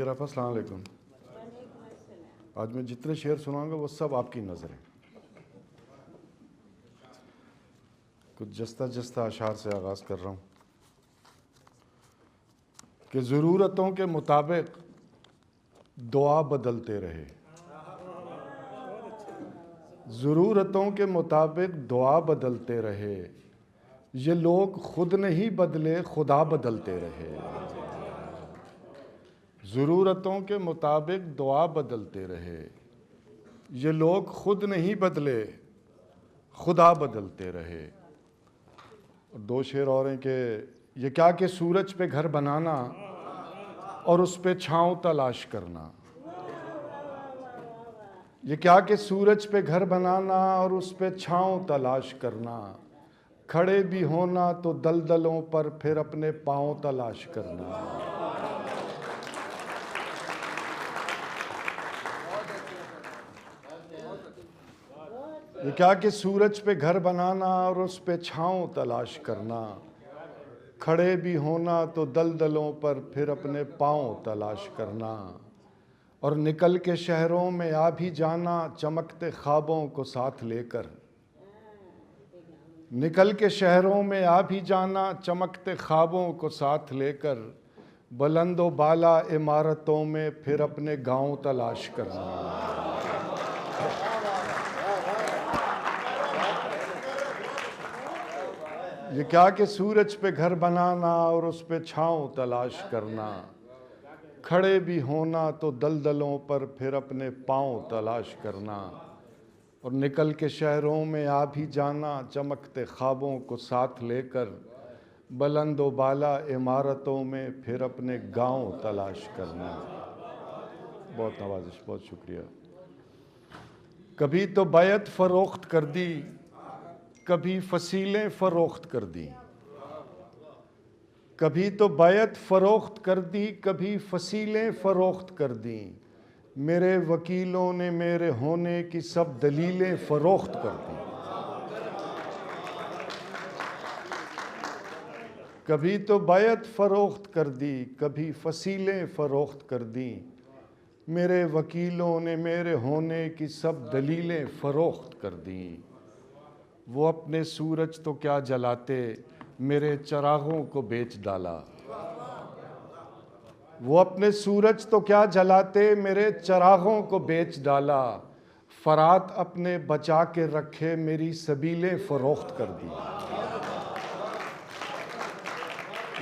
رفع السلام علیکم. آج میں جتنے شعر سناؤں گا وہ سب آپ کی نظر ہیں. کچھ جستہ جستہ اشعار سے آغاز کر رہا ہوں کہ ضرورتوں کے مطابق دعا بدلتے رہے. ضرورتوں کے مطابق دعا بدلتے رہے. یہ لوگ خود نہیں بدلے، خدا بدلتے رہے. ضرورتوں کے مطابق دعا بدلتے رہے. یہ لوگ خود نہیں بدلے، خدا بدلتے رہے. اور دو شعر اور ہیں کہ یہ کیا کہ سورج پہ گھر بنانا اور اس پہ چھاؤں تلاش کرنا. یہ کیا کہ سورج پہ گھر بنانا اور اس پہ چھاؤں تلاش کرنا. کھڑے بھی ہونا تو دلدلوں پر پھر اپنے پاؤں تلاش کرنا. یہ کیا کہ سورج پہ گھر بنانا اور اس پہ چھاؤں تلاش کرنا. کھڑے بھی ہونا تو دلدلوں پر پھر اپنے پاؤں تلاش کرنا. اور نکل کے شہروں میں آ بھی جانا چمکتے خوابوں کو ساتھ لے کر. نکل کے شہروں میں آ بھی جانا چمکتے خوابوں کو ساتھ لے کر. بلند و بالا عمارتوں میں پھر اپنے گاؤں تلاش کرنا. یہ کیا کہ سورج پہ گھر بنانا اور اس پہ چھاؤں تلاش کرنا. کھڑے بھی ہونا تو دلدلوں پر پھر اپنے پاؤں تلاش کرنا. اور نکل کے شہروں میں آ بھی جانا چمکتے خوابوں کو ساتھ لے کر. بلند و بالا عمارتوں میں پھر اپنے گاؤں تلاش کرنا. بہت نوازش، بہت شکریہ. کبھی تو بیعت فروخت کر دی، کبھی فصیلیں فروخت کر دیں. کبھی تو بیعت فروخت کر دی، کبھی فصیلیں فروخت کر دیں. میرے وکیلوں نے میرے ہونے کی سب دلیلیں فروخت کر دیں. کبھی تو بیعت فروخت کر دی، کبھی فصیلیں فروخت کر دیں. میرے وکیلوں نے میرے ہونے کی سب دلیلیں فروخت کر دیں. وہ اپنے سورج تو کیا جلاتے، میرے چراغوں کو بیچ ڈالا. وہ اپنے سورج تو کیا جلاتے، میرے چراغوں کو بیچ ڈالا. فرات اپنے بچا کے رکھے، میری سبیلیں فروخت کر دی.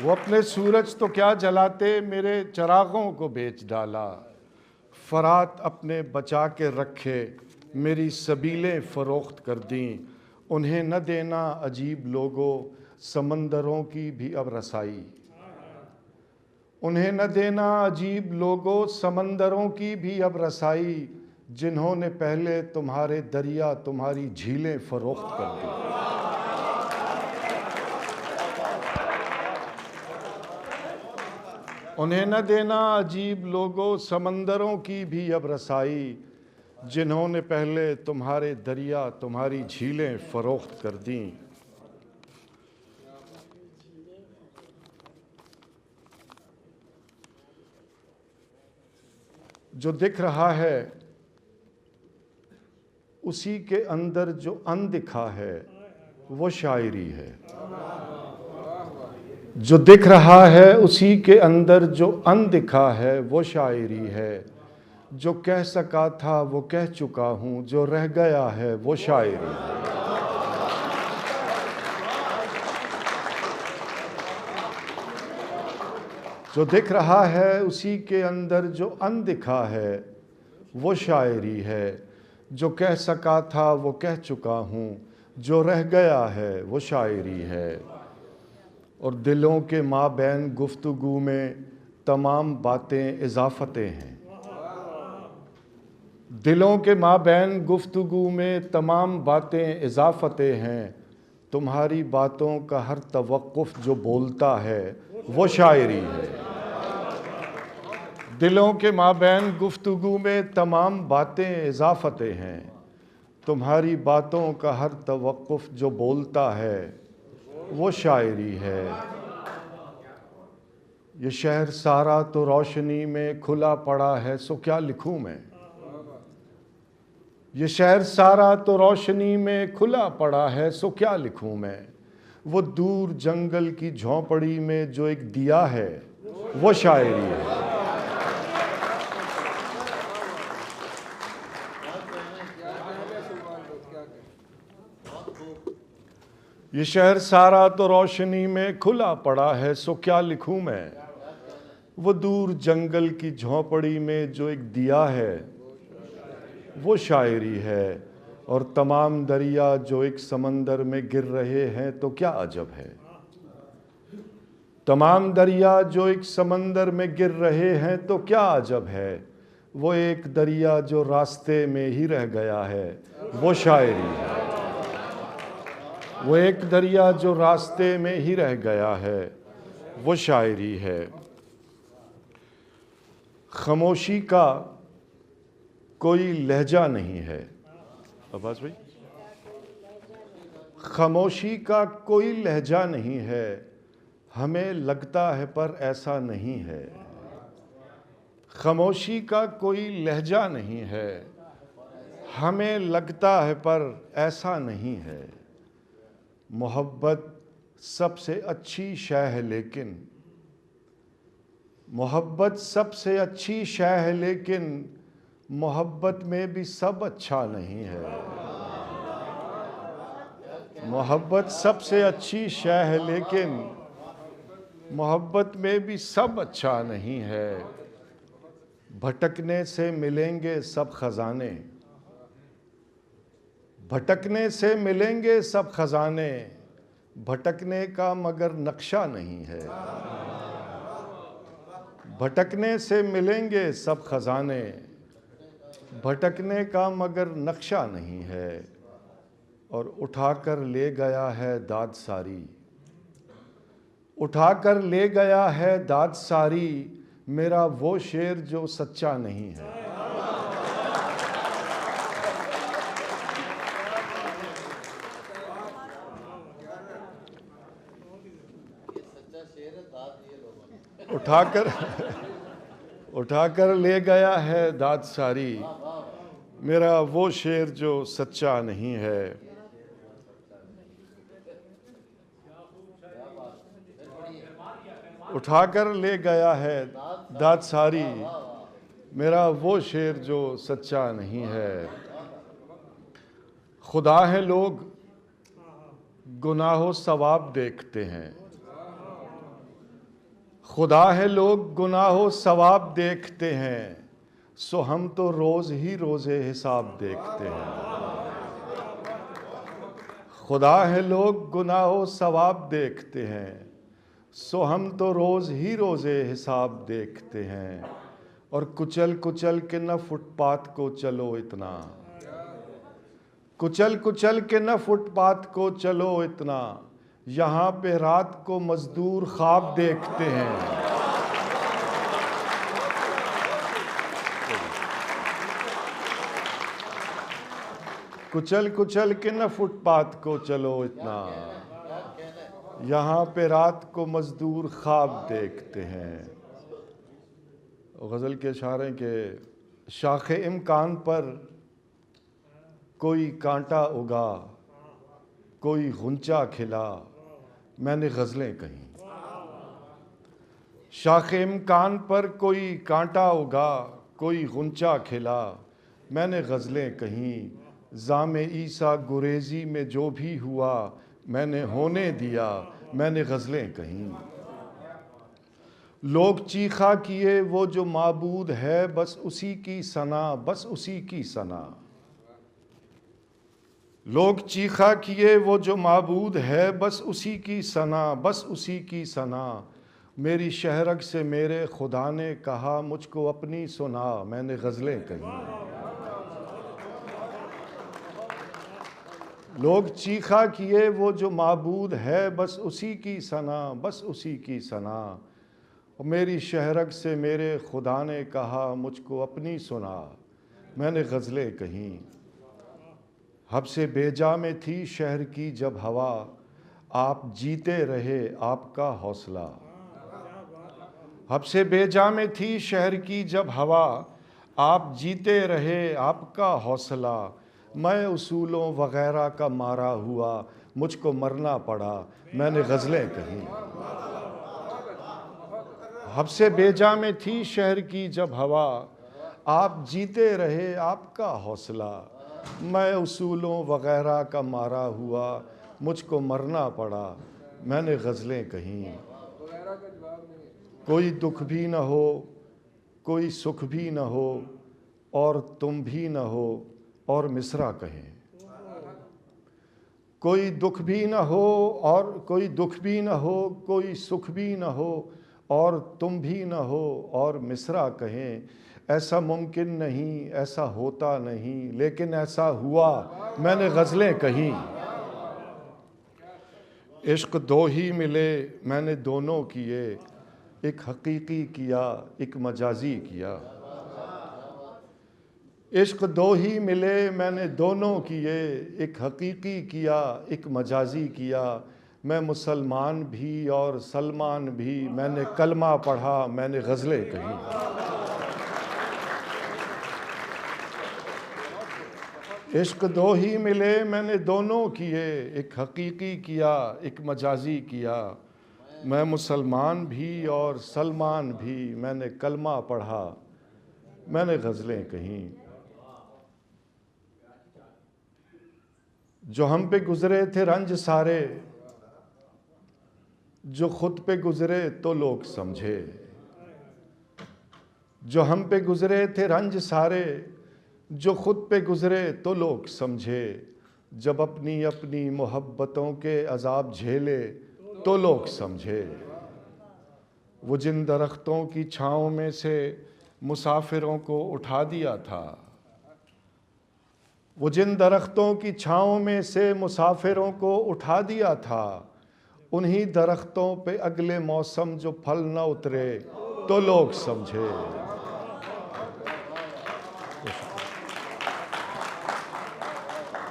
وہ اپنے سورج تو کیا جلاتے، میرے چراغوں کو بیچ ڈالا. فرات اپنے بچا کے رکھے، میری سبیلیں فروخت کر دیں. انہیں نہ دینا عجیب لوگوں، سمندروں کی بھی اب رسائی. انہیں نہ دینا عجیب لوگوں، سمندروں کی بھی اب رسائی. جنہوں نے پہلے تمہارے دریا تمہاری جھیلیں فروخت کر دی. انہیں نہ دینا عجیب لوگوں، سمندروں کی بھی اب رسائی. جنہوں نے پہلے تمہارے دریا تمہاری جھیلیں فروخت کر دیں. جو دکھ رہا ہے اسی کے اندر جو اندکھا ہے وہ شاعری ہے. جو دکھ رہا ہے اسی کے اندر جو اندکھا ہے وہ شاعری ہے. جو کہہ سکا تھا وہ کہہ چکا ہوں، جو رہ گیا ہے وہ شاعری ہے. جو دکھ رہا ہے اسی کے اندر جو اندکھا ہے وہ شاعری ہے. جو کہہ سکا تھا وہ کہہ چکا ہوں، جو رہ گیا ہے وہ شاعری ہے. اور دلوں کے مابین گفتگو میں تمام باتیں اضافتیں ہیں. دلوں کے مابین گفتگو میں تمام باتیں اضافتیں ہیں. تمہاری باتوں کا ہر توقف جو بولتا ہے وہ شاعری ہے. دلوں کے مابین گفتگو میں تمام باتیں اضافتیں ہیں. تمہاری باتوں کا ہر توقف جو بولتا ہے وہ شاعری ہے. یہ شہر سارا تو روشنی میں کھلا پڑا ہے، سو کیا لکھوں میں؟ یہ شہر سارا تو روشنی میں کھلا پڑا ہے، سو کیا لکھوں میں؟ وہ دور جنگل کی جھونپڑی میں جو ایک دیا ہے، وہ شاعری ہے۔ یہ شہر سارا تو روشنی میں کھلا پڑا ہے، سو کیا لکھوں میں؟ وہ دور جنگل کی جھونپڑی میں جو ایک دیا ہے، وہ شاعری ہے۔ اور تمام دریا جو ایک سمندر میں گر رہے ہیں تو کیا عجب ہے؟ تمام دریا جو ایک سمندر میں گر رہے ہیں تو کیا عجب ہے؟ وہ ایک دریا جو راستے میں ہی رہ گیا ہے، وہ شاعری ہے۔ وہ ایک دریا جو راستے میں ہی رہ گیا ہے، وہ شاعری ہے۔ خاموشی کا کوئی لہجہ نہیں ہے۔ عباس بھائی، خاموشی کا کوئی لہجہ نہیں ہے، ہمیں لگتا ہے پر ایسا نہیں ہے۔ خاموشی کا کوئی لہجہ نہیں ہے، ہمیں لگتا ہے پر ایسا نہیں ہے۔ محبت سب سے اچھی شے ہے لیکن محبت سب سے اچھی شے ہے لیکن محبت میں بھی سب اچھا نہیں ہے۔ محبت سب سے اچھی شے ہے لیکن محبت میں بھی سب اچھا نہیں ہے۔ بھٹکنے سے ملیں گے سب خزانے، بھٹکنے سے ملیں گے سب خزانے، بھٹکنے کا مگر نقشہ نہیں ہے۔ بھٹکنے سے ملیں گے سب خزانے، بھٹکنے کا مگر نقشہ نہیں ہے۔ اور اٹھا کر لے گیا ہے داد ساری، اٹھا کر لے گیا ہے داد ساری، میرا وہ شعر جو سچا نہیں ہے۔ اٹھا کر لے گیا ہے داد ساری، میرا وہ شعر جو سچا نہیں ہے۔ اٹھا کر لے گیا ہے داد ساری، میرا وہ شعر جو سچا نہیں ہے۔ خدا ہے لوگ گناہ و ثواب دیکھتے ہیں، خدا ہے لوگ گناہ و ثواب دیکھتے ہیں، سو ہم تو روز ہی روز حساب دیکھتے ہیں۔ خدا ہے لوگ گناہ و ثواب دیکھتے ہیں، سو ہم تو روز ہی روز حساب دیکھتے ہیں۔ اور کچل کچل کے نہ فٹ پاتھ کو چلو اتنا، کچل کچل کے نہ فٹ پاتھ کو چلو اتنا، یہاں پہ رات کو مزدور خواب دیکھتے ہیں۔ کچل کچل کے نہ فٹ پاتھ کو چلو اتنا، یہاں پہ رات کو مزدور خواب دیکھتے ہیں۔ غزل کے اشعار ہیں کہ شاخ امکان پر کوئی کانٹا اگا، کوئی غنچہ کھلا، میں نے غزلیں کہیں۔ شاخ امکان پر کوئی کانٹا اگا، کوئی غنچہ کھلا، میں نے غزلیں کہیں۔ زام عیسیٰ گریزی میں جو بھی ہوا، میں نے ہونے دیا، میں نے غزلیں کہیں۔ لوگ چیخا کیے وہ جو معبود ہے، بس اسی کی ثنا، بس اسی کی ثنا۔ لوگ چیخا کیے وہ جو معبود ہے، بس اسی کی ثنا، بس اسی کی ثنا۔ میری شہرگ سے میرے خدا نے کہا، مجھ کو اپنی سنا، میں نے غزلیں کہیں۔ لوگ چیخا کیے وہ جو معبود ہے، بس اسی کی ثنا، بس اسی کی ثنا۔ میری شہرگ سے میرے خدا نے کہا، مجھ کو اپنی سنا، میں نے غزلیں کہیں۔ حب سے بیجا میں تھی شہر کی جب ہوا، آپ جیتے رہے آپ کا حوصلہ۔ حب سے بیجا میں تھی شہر کی جب ہوا، آپ جیتے رہے آپ کا حوصلہ، میں اصولوں وغیرہ کا مارا ہوا، مجھ کو مرنا پڑا، میں نے غزلیں کہیں۔ حب سے بیجا میں تھی شہر کی جب ہوا، آپ جیتے رہے آپ کا حوصلہ، میں اصولوں وغیرہ کا مارا ہوا، مجھ کو مرنا پڑا، میں نے غزلیں کہیں۔ کوئی دکھ بھی نہ ہو، کوئی سکھ بھی نہ ہو، اور تم بھی نہ ہو، اور مصرع کہیں۔ کوئی دکھ بھی نہ ہو اور کوئی دکھ بھی نہ ہو، کوئی سکھ بھی نہ ہو، اور تم بھی نہ ہو، اور مصرع کہیں۔ ایسا ممکن نہیں، ایسا ہوتا نہیں، لیکن ایسا ہوا، میں نے غزلیں کہیں۔ عشق دو ہی ملے میں نے دونوں کیے، ایک حقیقی کیا ایک مجازی کیا۔ عشق دو ہی ملے میں نے دونوں کیے، ایک حقیقی کیا ایک مجازی کیا۔ میں مسلمان بھی اور سلمان بھی، میں نے کلمہ پڑھا میں نے غزلیں کہیں۔ عشق دو ہی ملے میں نے دونوں کیے، ایک حقیقی کیا ایک مجازی کیا۔ میں مسلمان بھی اور سلمان بھی، میں نے کلمہ پڑھا میں نے غزلیں کہیں۔ جو ہم پہ گزرے تھے رنج سارے، جو خود پہ گزرے تو لوگ سمجھے۔ جو ہم پہ گزرے تھے رنج سارے، جو خود پہ گزرے تو لوگ سمجھے۔ جب اپنی اپنی محبتوں کے عذاب جھیلے تو لوگ سمجھے۔ وہ جن درختوں کی چھاؤں میں سے مسافروں کو اٹھا دیا تھا، وہ جن درختوں کی چھاؤں میں سے مسافروں کو اٹھا دیا تھا، انہی درختوں پہ اگلے موسم جو پھل نہ اترے تو لوگ سمجھے۔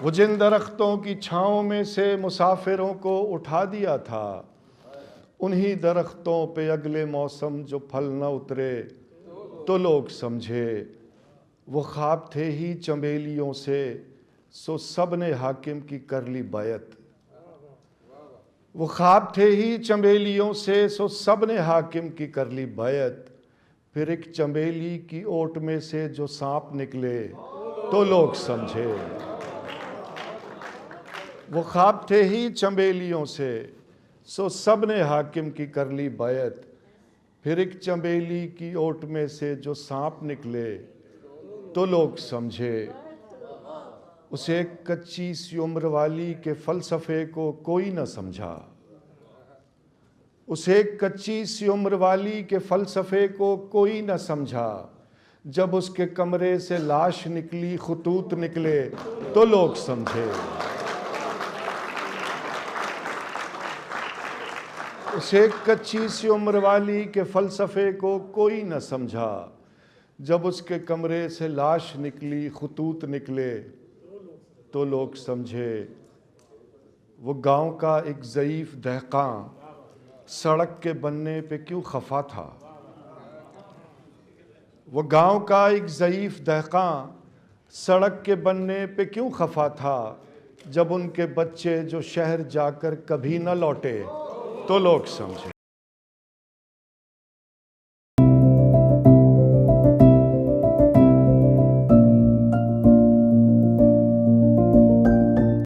وہ جن درختوں کی چھاؤں میں سے مسافروں کو اٹھا دیا تھا، انہی درختوں پہ اگلے موسم جو پھل نہ اترے تو لوگ سمجھے۔ وہ خواب تھے ہی چنبیلیوں سے، سو سب نے حاکم کی کر لی بیعت۔ وہ خواب تھے ہی چنبیلیوں سے، سو سب نے حاکم کی کر لی بیعت۔ پھر ایک چنبیلی کی اوٹ میں سے جو سانپ نکلے تو لوگ سمجھے۔ وہ خواب تھے ہی چنبیلیوں سے، سو سب نے حاکم کی کر لی بیعت۔ پھر ایک چنبیلی کی اوٹ میں سے جو سانپ نکلے تو لوگ سمجھے۔ اسے ایک کچی سی عمر والی کے فلسفے کو کوئی نہ سمجھا۔ اسے ایک کچی سی عمر والی کے فلسفے کو کوئی نہ سمجھا۔ جب اس کے کمرے سے لاش نکلی خطوط نکلے تو لوگ سمجھے۔ اسے ایک کچی سی عمر والی کے فلسفے کو کوئی نہ سمجھا۔ جب اس کے کمرے سے لاش نکلی خطوط نکلے تو لوگ سمجھے۔ وہ گاؤں کا ایک ضعیف دہقاں سڑک کے بننے پہ کیوں خفا تھا۔ وہ گاؤں کا ایک ضعیف دہقاں سڑک کے بننے پہ کیوں خفا تھا، جب ان کے بچے جو شہر جا کر کبھی نہ لوٹے تو لوگ سمجھے۔